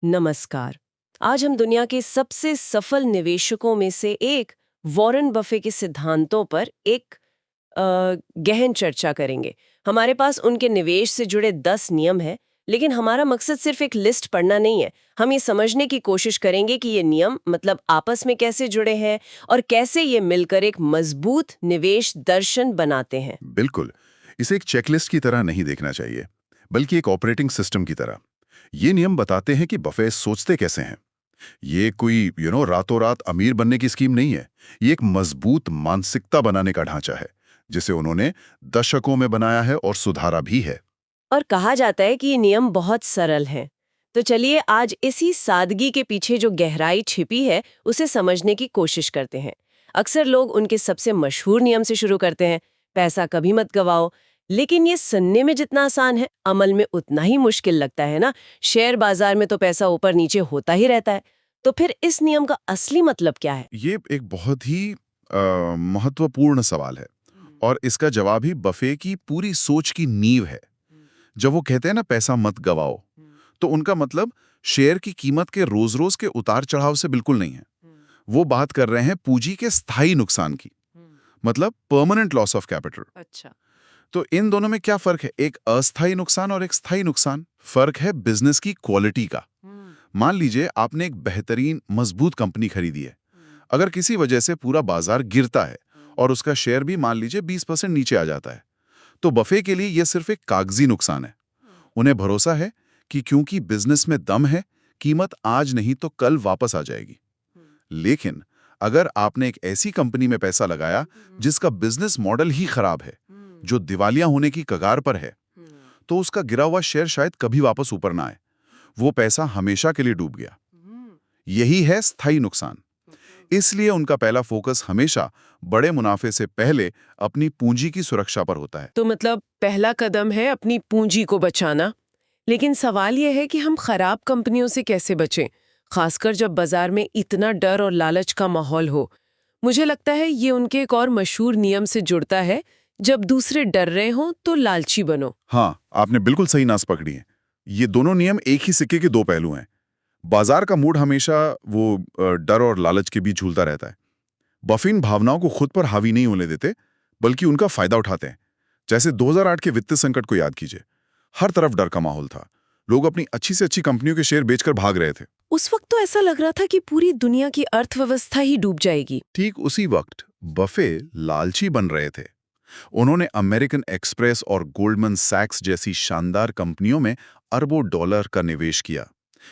नमस्कार। आज हम दुनिया के सबसे सफल निवेशकों में से एक वॉरेन बफे के सिद्धांतों पर एक गहन चर्चा करेंगे। हमारे पास उनके निवेश से जुड़े 10 नियम हैं, लेकिन हमारा मकसद सिर्फ एक लिस्ट पढ़ना नहीं है। हम ये समझने की कोशिश करेंगे कि ये नियम मतलब आपस में कैसे जुड़े हैं और कैसे ये मिलकर एक मजबूत निवेश दर्शन बनाते हैं। बिल्कुल। इसे एक चेकलिस्ट की तरह नहीं देखना चाहिए, बल्कि एक ऑपरेटिंग सिस्टम की तरह। ये नियम बताते हैं कि बफे सोचते कैसे हैं। ये कोई रातों रात अमीर बनने की स्कीम नहीं है। ये एक मजबूत मानसिकता बनाने का ढांचा है, जिसे उन्होंने दशकों में बनाया है और सुधारा भी है। और कहा जाता है कि ये नियम बहुत सरल हैं। तो चलिए आज इसी सादगी के पीछे जो गहराई छिपी है उसे समझने की कोशिश करते हैं। अक्सर लोग उनके सबसे मशहूर नियम से शुरू करते हैं, पैसा कभी मत गवाओ। लेकिन ये सुनने में जितना आसान है, अमल में उतना ही मुश्किल लगता है ना। शेयर बाजार में तो पैसा ऊपर नीचे होता ही रहता है। तो फिर इस नियम का असली मतलब क्या है? ये एक बहुत ही महत्वपूर्ण सवाल है, और इसका जवाब ही बफे की पूरी सोच की नींव है। जब वो कहते हैं ना पैसा मत गवाओ, तो उनका मतलब शेयर की कीमत के रोज रोज के उतार चढ़ाव से बिल्कुल नहीं है। वो बात कर रहे हैं पूंजी के स्थायी नुकसान की, मतलब परमानेंट लॉस ऑफ कैपिटल। अच्छा। तो इन दोनों में क्या फर्क है? एक अस्थायी नुकसान और एक स्थायी नुकसान। फर्क है बिजनेस की क्वालिटी का। मान लीजिए आपने एक बेहतरीन मजबूत कंपनी खरीदी है। अगर किसी वजह से पूरा बाजार गिरता है और उसका शेयर भी मान लीजिए 20% नीचे आ जाता है, तो बफे के लिए यह सिर्फ एक कागजी नुकसान है। उन्हें भरोसा है कि क्योंकि बिजनेस में दम है, कीमत आज नहीं तो कल वापस आ जाएगी। लेकिन अगर आपने एक ऐसी कंपनी में पैसा लगाया जिसका बिजनेस मॉडल ही खराब है, जो दिवालिया होने की कगार पर है, तो उसका गिरा हुआ शेयर शायद कभी वापस ऊपर ना आए। वो पैसा हमेशा के लिए डूब गया। यही है स्थायी नुकसान। इसलिए उनका पहला फोकस हमेशा बड़े मुनाफे से पहले अपनी पूंजी की सुरक्षा पर होता है। तो मतलब पहला कदम है अपनी पूंजी को बचाना। लेकिन सवाल यह है कि हम खराब कंपनियों से कैसे बचें, खासकर जब बाजार में इतना डर और लालच का माहौल हो। मुझे लगता है ये उनके एक और मशहूर नियम से जुड़ता है, जब दूसरे डर रहे हों तो लालची बनो। हाँ, आपने बिल्कुल सही नास पकड़ी है। ये दोनों नियम एक ही सिक्के के दो पहलू हैं। बाजार का मूड हमेशा वो डर और लालच के बीच झूलता रहता है। बफिन भावनाओं को खुद पर हावी नहीं होने देते, बल्कि उनका फायदा उठाते हैं। जैसे 2008 के वित्तीय संकट को याद कीजिए। हर तरफ डर का माहौल था। लोग अपनी अच्छी से अच्छी कंपनियों के शेयर बेचकर भाग रहे थे। उस वक्त तो ऐसा लग रहा था कि पूरी दुनिया की अर्थव्यवस्था ही डूब जाएगी। ठीक उसी वक्त बफे लालची बन रहे थे। उन्होंने अमेरिकन एक्सप्रेस और गोल्डमैन सैक्स जैसी शानदार कंपनियों में अरबों डॉलर का निवेश किया,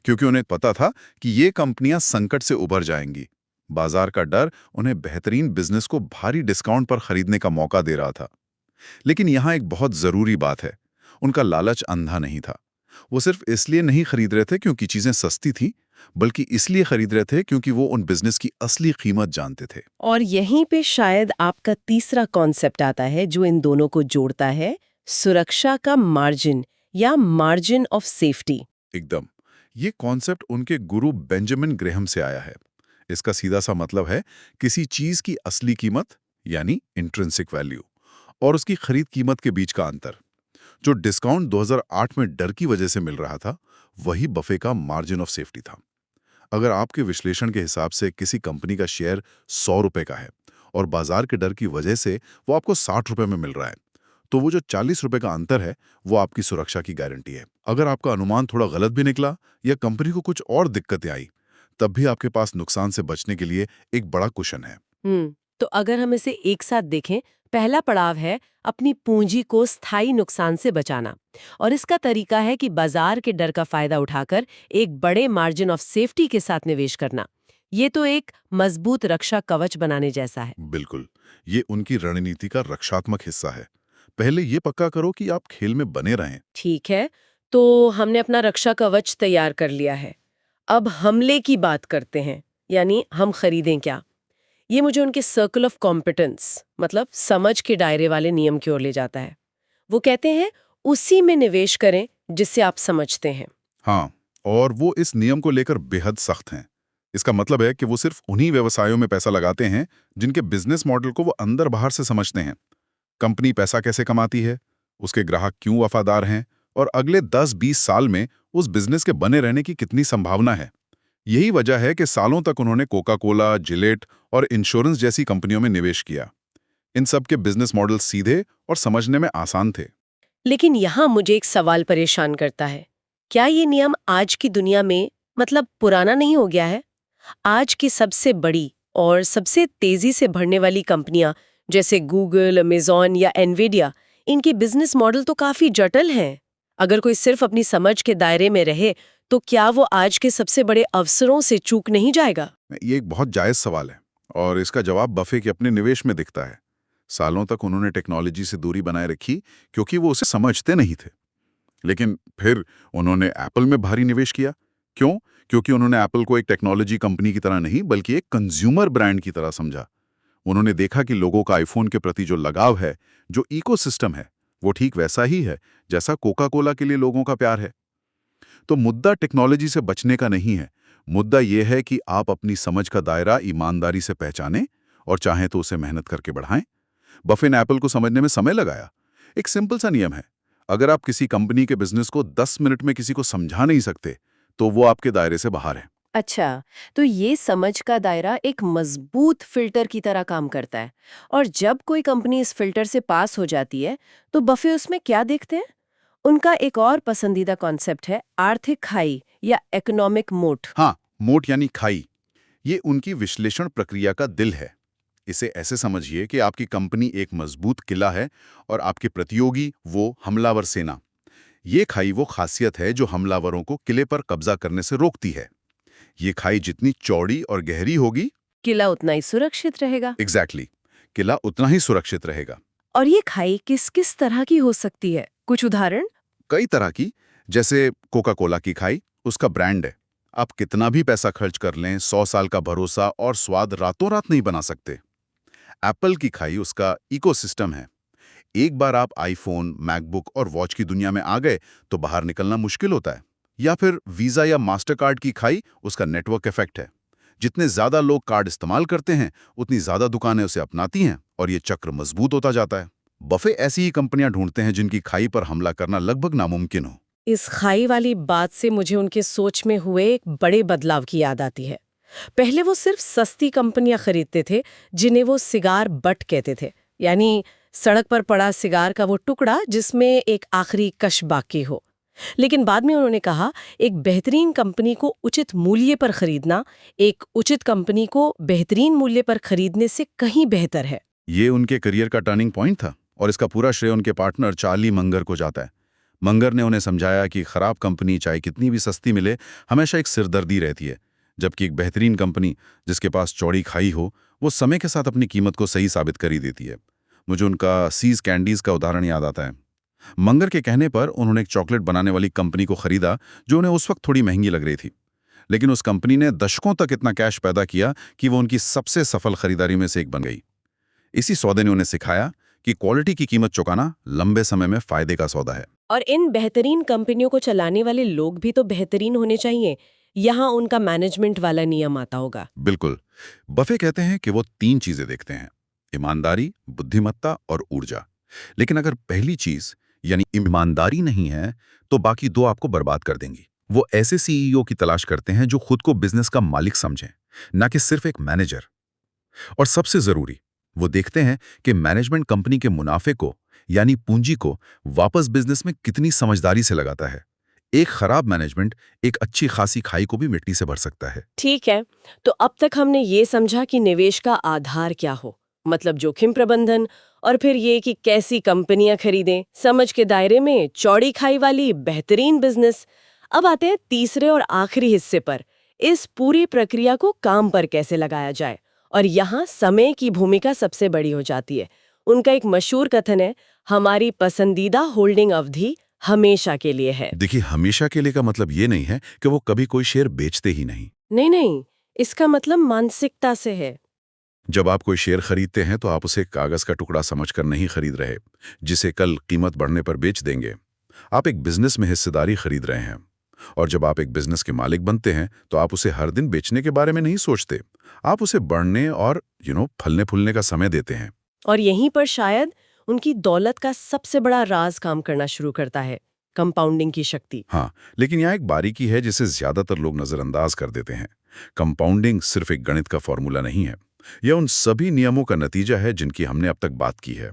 क्योंकि उन्हें पता था कि ये कंपनियां संकट से उभर जाएंगी। बाजार का डर उन्हें बेहतरीन बिजनेस को भारी डिस्काउंट पर खरीदने का मौका दे रहा था। लेकिन यहां एक बहुत जरूरी बात है, उनका लालच अंधा नहीं था। वो सिर्फ इसलिए नहीं खरीद रहे थे क्योंकि चीजें सस्ती थी, बल्कि इसलिए खरीद रहे थे क्योंकि वो उन बिजनेस की असली कीमत जानते थे। और यहीं पे शायद आपका तीसरा कॉन्सेप्ट आता है जो इन दोनों को जोड़ता है, सुरक्षा का मार्जिन या मार्जिन ऑफ सेफ्टी। एकदम। ये कॉन्सेप्ट उनके गुरु बेंजामिन ग्रेहम से आया है। इसका सीधा सा मतलब है किसी चीज की असली कीमत, यानी इंट्रिंसिक वैल्यू, और उसकी खरीद कीमत के बीच का अंतर। जो डिस्काउंट 2008 में डर की वजह से मिल रहा था, वही बफे का मार्जिन ऑफ सेफ्टी था। अगर आपके विश्लेषण के हिसाब से किसी कंपनी का शेयर 100 रुपए का है और बाजार के डर की वजह से वो आपको 60 रुपए में मिल रहा है, तो वो जो 40 रुपए का अंतर है, वो आपकी सुरक्षा की गारंटी है। अगर आपका अनुमान थोड़ा गलत भी निकला या कंपनी को कुछ और दिक्कतें आई, तब भी आपके पास नुकसान से बचने के लिए एक बड़ा कुशन है। तो अगर हम इसे एक साथ देखें, पहला पड़ाव है अपनी पूंजी को स्थायी नुकसान से बचाना। और इसका तरीका है कि बाजार के डर का फायदा उठाकर एक बड़े मार्जिन ऑफ सेफ्टी के साथ निवेश करना। ये तो एक मजबूत रक्षा कवच बनाने जैसा है। बिल्कुल। ये उनकी रणनीति का रक्षात्मक हिस्सा है। पहले ये पक्का करो कि आप खेल में बने रहें। ठीक है, तो हमने अपना रक्षा कवच तैयार कर लिया है। अब हमले की बात करते हैं, यानी हम खरीदें क्या। ये मुझे उनके सर्कल ऑफ कॉम्पिटेंस मतलब समझ के दायरे वाले नियम की ओर ले जाता है। वो कहते हैं उसी में निवेश करें जिससे आप समझते हैं। हाँ, और वो इस नियम को लेकर बेहद सख्त हैं। इसका मतलब है कि वो सिर्फ उन्हीं व्यवसायों में पैसा लगाते हैं जिनके बिजनेस मॉडल को वो अंदर बाहर से समझते हैं। कंपनी पैसा कैसे कमाती है, उसके ग्राहक क्यों वफादार हैं, और अगले 10-20 साल में उस बिजनेस के बने रहने की कितनी संभावना है। यही वजह है कि सालों तक उन्होंने कोका कोला, जिलेट और इंश्योरेंस जैसी कंपनियों में निवेश किया। इन सब के बिजनेस मॉडल सीधे और समझने में आसान थे। लेकिन यहाँ मुझे एक सवाल परेशान करता है। क्या ये नियम आज की दुनिया में मतलब पुराना नहीं हो गया है? आज की सबसे बड़ी और सबसे तेजी से बढ़ने वाली कंपनियां जैसे गूगल, अमेज़न या एनवीडिया, इनके बिजनेस मॉडल तो काफी जटिल हैं। अगर कोई सिर्फ अपनी समझ के दायरे में रहे, तो क्या वो आज के सबसे बड़े अवसरों से चूक नहीं जाएगा? ये एक बहुत जायज सवाल है और इसका जवाब बफे के अपने निवेश में दिखता है। सालों तक उन्होंने टेक्नोलॉजी से दूरी बनाए रखी क्योंकि वो उसे समझते नहीं थे। लेकिन फिर उन्होंने एप्पल में भारी निवेश किया। क्यों? क्योंकि उन्होंने एप्पल को एक टेक्नोलॉजी कंपनी की तरह नहीं बल्कि एक कंज्यूमर ब्रांड की तरह समझा। उन्होंने देखा कि लोगों का आईफोन के प्रति जो लगाव है, जो इकोसिस्टम है, वो ठीक वैसा ही है जैसा कोका कोला के लिए लोगों का प्यार है। तो मुद्दा टेक्नोलॉजी से बचने का नहीं है। मुद्दा यह है कि आप अपनी समझ का दायरा ईमानदारी से पहचानें और चाहें तो उसे मेहनत करके बढ़ाएं। बफे ने एप्पल को समझने में समय लगाया। एक सिंपल सा नियम है, अगर आप किसी कंपनी के बिजनेस को 10 मिनट में किसी को समझा नहीं सकते, तो वो आपके दायरे से बाहर है। अच्छा, तो ये समझ का दायरा एक मजबूत फिल्टर की तरह काम करता है। और जब कोई कंपनी इस फिल्टर से पास हो जाती है, तो बफे उसमें क्या देखते हैं? उनका एक और पसंदीदा कॉन्सेप्ट है आर्थिक खाई या इकोनॉमिक मोट। हाँ, मोट यानी खाई, ये उनकी विश्लेषण प्रक्रिया का दिल है। इसे ऐसे समझिए कि आपकी कंपनी एक मजबूत किला है और आपके प्रतियोगी वो हमलावर सेना। ये खाई वो खासियत है जो हमलावरों को किले पर कब्जा करने से रोकती है। ये खाई जितनी चौड़ी और गहरी होगी, किला उतना ही सुरक्षित रहेगा। एग्जैक्टली, किला उतना ही सुरक्षित रहेगा। और ये खाई किस किस तरह की हो सकती है? कुछ उदाहरण? कई तरह की, जैसे कोका कोला की खाई, उसका ब्रांड है। आप कितना भी पैसा खर्च कर लें, 100 साल का भरोसा और स्वाद रातों रात नहीं बना सकते। एप्पल की खाई उसका इकोसिस्टम है। एक बार आप आईफोन, मैकबुक और वॉच की दुनिया में आ गए तो बाहर निकलना मुश्किल होता है। या फिर वीजा या मास्टरकार्ड की खाई उसका नेटवर्क इफेक्ट है। जितने ज्यादा लोग कार्ड इस्तेमाल करते हैं, उतनी ज्यादा दुकानें उसे अपनाती हैं और ये चक्र मजबूत होता जाता है। बफे ऐसी ही कंपनियां ढूंढते हैं जिनकी खाई पर हमला करना लगभग नामुमकिन हो। इस खाई वाली बात से मुझे उनके सोच में हुए एक बड़े बदलाव की याद आती है। पहले वो सिर्फ सस्ती कंपनियां खरीदते थे, जिन्हें वो सिगार बट कहते थे, यानी सड़क पर पड़ा सिगार का वो टुकड़ा जिसमें एक आखिरी कश बाकी हो। लेकिन बाद में उन्होंने कहा, एक बेहतरीन कंपनी को उचित मूल्य पर खरीदना एक उचित कंपनी को बेहतरीन मूल्य पर खरीदने से कहीं बेहतर है। ये उनके करियर का टर्निंग पॉइंट था और इसका पूरा श्रेय उनके पार्टनर चार्ली मंगर को जाता है। मंगर ने उन्हें समझाया कि खराब कंपनी चाहे कितनी भी सस्ती मिले, हमेशा एक सिरदर्दी रहती है, जबकि एक बेहतरीन कंपनी जिसके पास चौड़ी खाई हो, वो समय के साथ अपनी कीमत को सही साबित कर ही देती है। मुझे उनका सीज कैंडीज का उदाहरण याद आता है। मंगर के कहने पर उन्होंने एक चॉकलेट बनाने वाली कंपनी को खरीदा जो उन्हें उस वक्त थोड़ी महंगी लग रही थी, लेकिन उस कंपनी ने दशकों तक इतना कैश पैदा किया कि वो उनकी सबसे सफल खरीदारी में से एक बन गई। इसी सौदे ने उन्हें सिखाया कि क्वालिटी की कीमत चुकाना लंबे समय में फायदे का सौदा है। और इन बेहतरीन कंपनियों को चलाने वाले लोग भी तो बेहतरीन होने चाहिए। यहाँ उनका मैनेजमेंट वाला नियम आता होगा। बिल्कुल। बफे कहते हैं कि वो 3 चीजें देखते हैं, ईमानदारी, बुद्धिमत्ता और ऊर्जा। लेकिन अगर पहली चीज यानी ईमानदारी नहीं है, तो बाकी 2 आपको बर्बाद कर देंगी। वो ऐसे सीईओ की तलाश करते हैं जो खुद को बिजनेस का मालिक समझें, ना कि सिर्फ एक मैनेजर। और सबसे जरूरी, वो देखते हैं कि मैनेजमेंट कंपनी के मुनाफे को यानी पूंजी को वापस बिजनेस में कितनी समझदारी से लगाता है। एक खराब मैनेजमेंट एक अच्छी खासी खाई को भी मिट्टी से भर सकता है। ठीक है, तो अब तक हमने ये समझा कि निवेश का आधार क्या हो, मतलब जोखिम प्रबंधन, और फिर ये कि कैसी कंपनियां खरीदें, समझ के दायरे में चौड़ी खाई वाली बेहतरीन बिजनेस। अब आते हैं तीसरे और आखिरी हिस्से पर, इस पूरी प्रक्रिया को काम पर कैसे लगाया जाए। और यहाँ समय की भूमिका सबसे बड़ी हो जाती है। उनका एक मशहूर कथन है, हमारी पसंदीदा होल्डिंग अवधि हमेशा के लिए है। देखिए, हमेशा के लिए का मतलब ये नहीं है कि वो कभी कोई शेयर बेचते ही नहीं। नहीं नहीं, इसका मतलब मानसिकता से है। जब आप कोई शेयर खरीदते हैं तो आप उसे कागज का टुकड़ा समझकर नहीं खरीद रहे, जिसे कल कीमत बढ़ने पर बेच देंगे। आप एक बिजनेस में हिस्सेदारी खरीद रहे हैं। और जब आप एक बिजनेस के मालिक बनते हैं तो आप उसे हर दिन बेचने के बारे में नहीं सोचते। आप उसे बढ़ने और फलने फूलने का समय देते हैं। और यहीं पर शायद उनकी दौलत का सबसे बड़ा राज काम करना शुरू करता है। कंपाउंडिंग की शक्ति। हाँ, लेकिन यहाँ एक बारीकी है जिसे ज्यादातर लोग नजरअंदाज कर देते हैं। कंपाउंडिंग सिर्फ एक गणित का फॉर्मूला नहीं है, यह उन सभी नियमों का नतीजा है जिनकी हमने अब तक बात की है।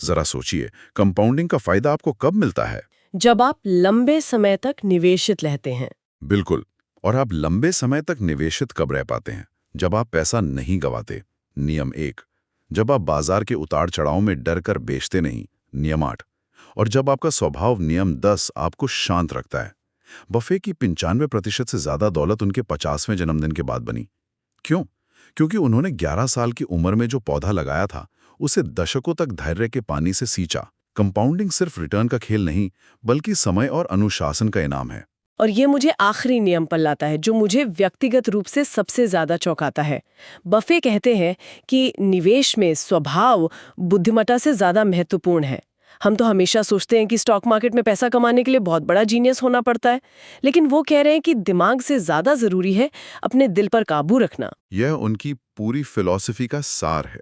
जरा सोचिए, कंपाउंडिंग का फायदा आपको कब मिलता है? जब आप लंबे समय तक निवेशित रहते हैं। बिल्कुल। और आप लंबे समय तक निवेशित कब रह पाते हैं? जब आप पैसा नहीं गंवाते। नियम 1। जब आप बाजार के उतार चढ़ाव में डर कर बेचते नहीं। नियम 8। और जब आपका स्वभाव नियम 10 आपको शांत रखता है। बफे की 95% से ज्यादा दौलत उनके 50वें जन्मदिन के बाद बनी। क्यों? क्योंकि उन्होंने 11 साल की उम्र में जो पौधा लगाया था उसे दशकों तक धैर्य के पानी से सींचा। कंपाउंडिंग सिर्फ रिटर्न का खेल नहीं, बल्कि समय और अनुशासन का इनाम है। और ये मुझे आखिरी नियम पर लाता है जो मुझे व्यक्तिगत रूप से सबसे ज्यादा चौंकाता है। बफे कहते हैं कि निवेश में स्वभाव बुद्धिमत्ता से ज्यादा महत्वपूर्ण है। हम तो हमेशा सोचते हैं कि स्टॉक मार्केट में पैसा कमाने के लिए बहुत बड़ा जीनियस होना पड़ता है, लेकिन वो कह रहे हैं कि दिमाग से ज्यादा जरूरी है अपने दिल पर काबू रखना। यह उनकी पूरी फिलॉसफी का सार है।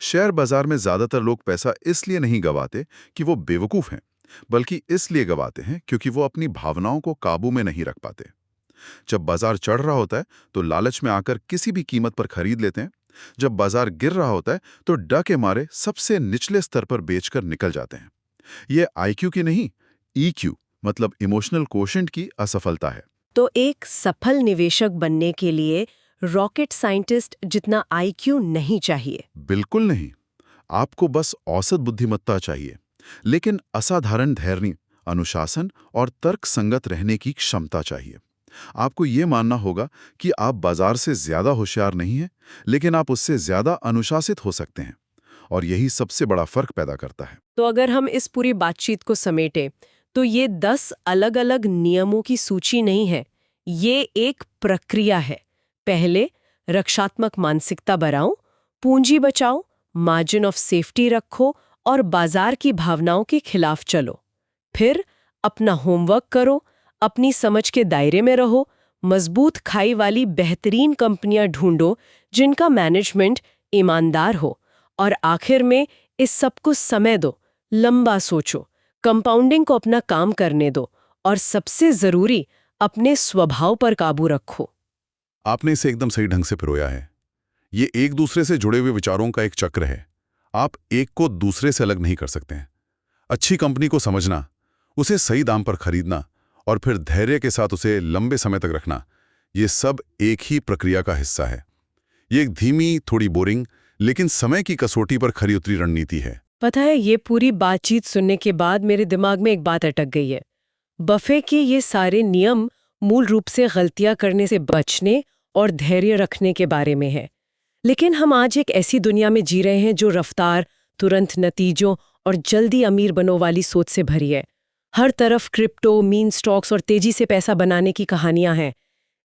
शेयर बाजार में ज्यादातर लोग पैसा इसलिए नहीं गंवाते कि वो बेवकूफ हैं, बल्कि इसलिए गंवाते हैं क्योंकि वो अपनी भावनाओं को काबू में नहीं रख पाते। जब बाजार चढ़ रहा होता है तो लालच में आकर किसी भी कीमत पर खरीद लेते हैं। जब बाजार गिर रहा होता है तो डर के मारे सबसे निचले स्तर पर बेचकर निकल जाते हैं। ये आईक्यू की नहीं, ईक्यू मतलब इमोशनल कोशेंट की असफलता है। तो एक सफल निवेशक बनने के लिए रॉकेट साइंटिस्ट जितना आईक्यू नहीं चाहिए। बिल्कुल नहीं। आपको बस औसत बुद्धिमत्ता चाहिए, लेकिन असाधारण धैर्य, अनुशासन और तर्क संगत रहने की क्षमता चाहिए। आपको ये मानना होगा कि आप बाजार से ज्यादा होशियार नहीं हैं, लेकिन आप उससे ज्यादा अनुशासित हो सकते हैं, और यही सबसे बड़ा फर्क पैदा करता है। तो अगर हम इस पूरी बातचीत को समेटें तो ये 10 अलग-अलग नियमों की सूची नहीं है, ये एक प्रक्रिया है। पहले रक्षात्मक मानसिकता बनाओ, पूंजी बचाओ, मार्जिन ऑफ सेफ्टी रखो और बाजार की भावनाओं के खिलाफ चलो। फिर अपना होमवर्क करो, अपनी समझ के दायरे में रहो, मजबूत खाई वाली बेहतरीन कंपनियां ढूंढो जिनका मैनेजमेंट ईमानदार हो, और आखिर में इस सब को समय दो, लंबा सोचो, कंपाउंडिंग को अपना काम करने दो, और सबसे जरूरी अपने स्वभाव पर काबू रखो। आपने इसे एकदम सही ढंग से पिरोया है। ये एक दूसरे से जुड़े हुए विचारों का एक चक्र है। आप एक को दूसरे से अलग नहीं कर सकते हैं। अच्छी कंपनी को समझना, उसे सही दाम पर खरीदना और फिर धैर्य के साथ उसे लंबे समय तक रखना, ये सब एक ही प्रक्रिया का हिस्सा है। ये एक धीमी, थोड़ी बोरिंग, लेकिन समय की कसौटी पर खरी उतरी रणनीति है। पता है, ये पूरी बातचीत सुनने के बाद मेरे दिमाग में एक बात अटक गई है। बफे के ये सारे नियम मूल रूप से गलतियां करने से बचने और धैर्य रखने के बारे में है, लेकिन हम आज एक ऐसी दुनिया में जी रहे हैं जो रफ्तार, तुरंत नतीजों और जल्दी अमीर बनो वाली सोच से भरी है। हर तरफ क्रिप्टो, मीन स्टॉक्स और तेजी से पैसा बनाने की कहानियां हैं।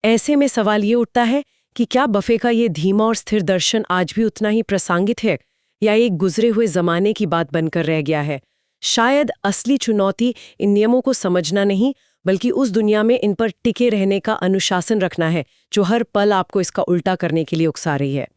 ऐसे में सवाल ये उठता है कि क्या बफे का ये धीमा और स्थिर दर्शन आज भी उतना ही प्रासंगिक है, या एक गुजरे हुए जमाने की बात बनकर रह गया है? शायद असली चुनौती इन नियमों को समझना नहीं, बल्कि उस दुनिया में इन पर टिके रहने का अनुशासन रखना है जो हर पल आपको इसका उल्टा करने के लिए उकसा रही है।